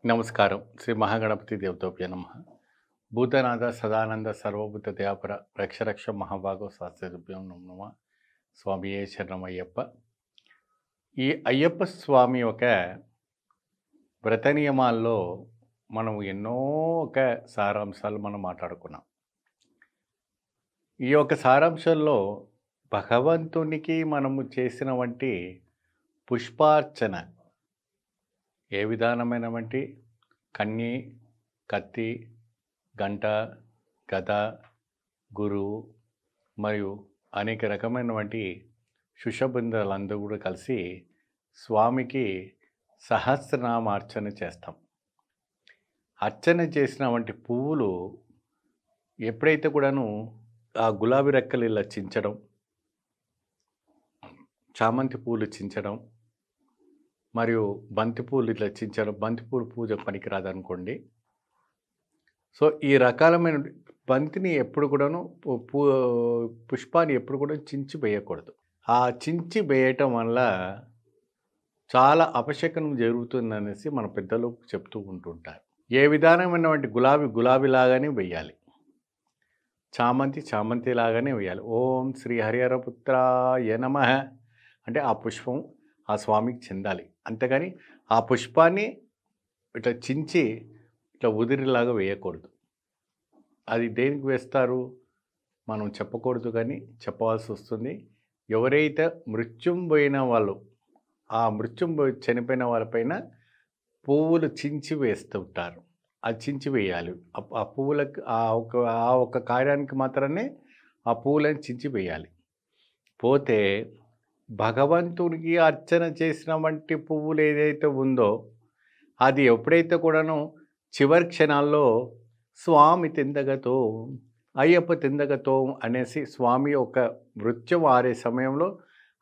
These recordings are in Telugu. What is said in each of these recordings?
నమస్కారం. శ్రీ మహాగణపతి దేవతోభ్య నమః. భూతనాథ సదానంద సర్వభూత దయాపర రక్షరక్ష మహాభాగవ శాస్త్రభ్యం నమః. స్వామియే శరణమయ్యప్ప. ఈ అయ్యప్ప స్వామి యొక్క వ్రత నియమాల్లో మనం ఎన్నో సారాంశాలు మనం మాట్లాడుకున్నాం. ఈ యొక్క సారాంశాల్లో భగవంతునికి మనము చేసిన వంటి పుష్పార్చన ఏ విధానమైన వంటి కన్ని, కత్తి, గంట, గద, గురువు మరియు అనేక రకమైనటువంటి శుషబృందాలందరూ కూడా కలిసి స్వామికి సహస్రనామార్చన చేస్తాం. అర్చన చేసిన వంటి పువ్వులు ఎప్పుడైతే కూడాను ఆ గులాబీ రెక్కలు ఇలా చించడం, చామంతి పూలు చించడం మరియు బంతిపూలు ఇట్లా చించడం, బంతిపూలు పూజ పనికిరాదనుకోండి. సో ఈ రకాలమైన బంతిని ఎప్పుడు కూడాను పుష్పాన్ని ఎప్పుడు కూడా చించి వేయకూడదు. ఆ చించి వేయటం వల్ల చాలా అపశకనం జరుగుతుందనేసి మన పెద్దలు చెప్తూ ఉంటుంటారు. ఏ విధానమైనటువంటి గులాబీ లాగానే వేయాలి, చామంతి లాగానే వేయాలి. ఓం శ్రీ హరిహరపుత్రాయ నమః అంటే ఆ పుష్పం ఆ స్వామికి చెందాలి. అంతేగాని ఆ పుష్పాన్ని ఇట్లా చించి ఇట్లా ఉదిరిలాగా వేయకూడదు. అది దేనికి వేస్తారు మనం చెప్పకూడదు, కానీ చెప్పవలసి వస్తుంది. ఎవరైతే మృత్యుం పోయిన వాళ్ళు, ఆ చనిపోయిన వాళ్ళపైన పువ్వులు చించి వేస్తుంటారు. అది చించి వేయాలి. ఆ పువ్వులకు ఆ ఒక్క కార్యానికి మాత్రమే ఆ పువ్వులను చించి వేయాలి. పోతే భగవంతునికి అర్చన చేసిన వంటి పువ్వులు ఏదైతే ఉందో అది ఎప్పుడైతే కూడాను చివరి క్షణాల్లో స్వామి తిందగతో అయ్యప్ప తిందగతో అనేసి స్వామి ఒక నృత్యం ఆడే సమయంలో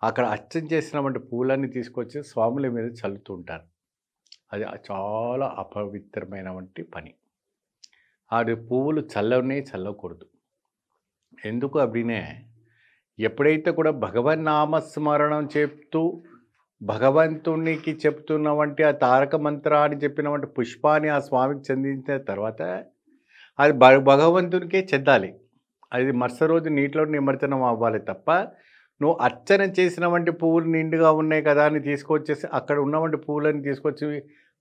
అక్కడ అర్చన చేసిన వంటి పువ్వులన్నీ తీసుకొచ్చి స్వాముల మీద చల్లుతుంటారు. అది చాలా అపవిత్రమైన వంటి పని. అది పువ్వులు చల్లకూడదు. ఎందుకు అప్పుడే ఎప్పుడైతే కూడా భగవన్నామస్మరణం చెప్తూ భగవంతునికి చెప్తున్న వంటి ఆ తారక మంత్రాన్ని చెప్పిన వంటి పుష్పాన్ని ఆ స్వామికి చెందించిన తర్వాత అది భగవంతునికే చెందాలి. అది మరుసటి రోజు నీటిలో నిమజ్జనం అవ్వాలి తప్ప నువ్వు అర్చన చేసిన వంటి పువ్వులు నిండుగా ఉన్నాయి కదా అని తీసుకొచ్చేసి అక్కడ ఉన్న వంటి పువ్వులని తీసుకొచ్చి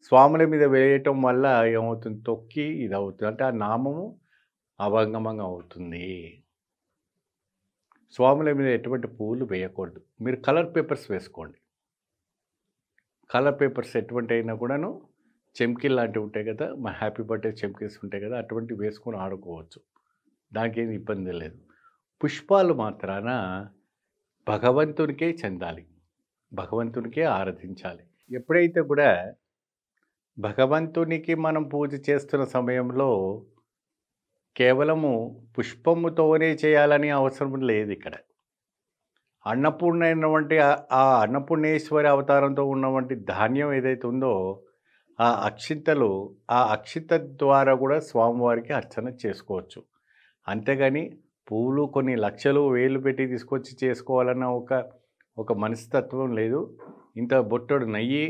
స్వాముల మీద వేయటం వల్ల ఏమవుతుంది, తొక్కి ఇది అవుతుంది. అంటే ఆ నామము అభంగమంగా అవుతుంది. స్వాముల మీద ఎటువంటి పువ్వులు వేయకూడదు. మీరు కలర్ పేపర్స్ వేసుకోండి. కలర్ పేపర్స్ ఎటువంటి అయినా కూడాను చెమ్కీలు లాంటివి ఉంటాయి కదా, మా హ్యాపీ బర్త్డే చెమ్కీస్ ఉంటాయి కదా, అటువంటివి వేసుకొని ఆడుకోవచ్చు. దానికి ఏమి ఇబ్బంది లేదు. పుష్పాలు మాత్రాన భగవంతునికే చెందాలి, భగవంతునికే ఆరాధించాలి. ఎప్పుడైతే కూడా భగవంతునికి మనం పూజ చేస్తున్న సమయంలో కేవలము పుష్పముతోనే చేయాలని అవసరం లేదు. ఇక్కడ అన్నపూర్ణ అయినటువంటి ఆ అన్నపూర్ణేశ్వరి అవతారంతో ఉన్నటువంటి ధాన్యం ఏదైతే ఉందో ఆ అక్షింత ద్వారా కూడా స్వామివారికి అర్చన చేసుకోవచ్చు. అంతేగాని పువ్వులు కొన్ని లక్షలు వేలు పెట్టి తీసుకొచ్చి చేసుకోవాలన్న ఒక మనస్తత్వం లేదు. ఇంత బొట్టడు నెయ్యి,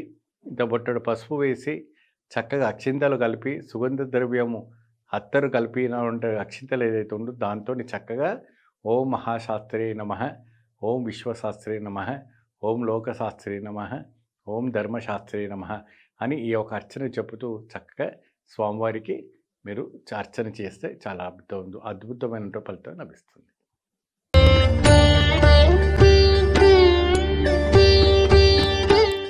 ఇంత బొట్టడు పసుపు వేసి చక్కగా అక్షింతలు కలిపి సుగంధ ద్రవ్యము అత్తరు కలిపిన అక్షింతలు ఏదైతే ఉందో దాంతో చక్కగా ఓం మహాశాస్త్రే నమః, ఓం విశ్వశాస్త్రే నమః, ఓం లోకశాస్త్రే నమః, ఓం ధర్మశాస్త్రే నమః అని ఈ యొక్క అర్చన చెప్పుతూ చక్కగా స్వామివారికి మీరు అర్చన చేస్తే చాలా అద్భుతమైన ఫలితం లభిస్తుంది.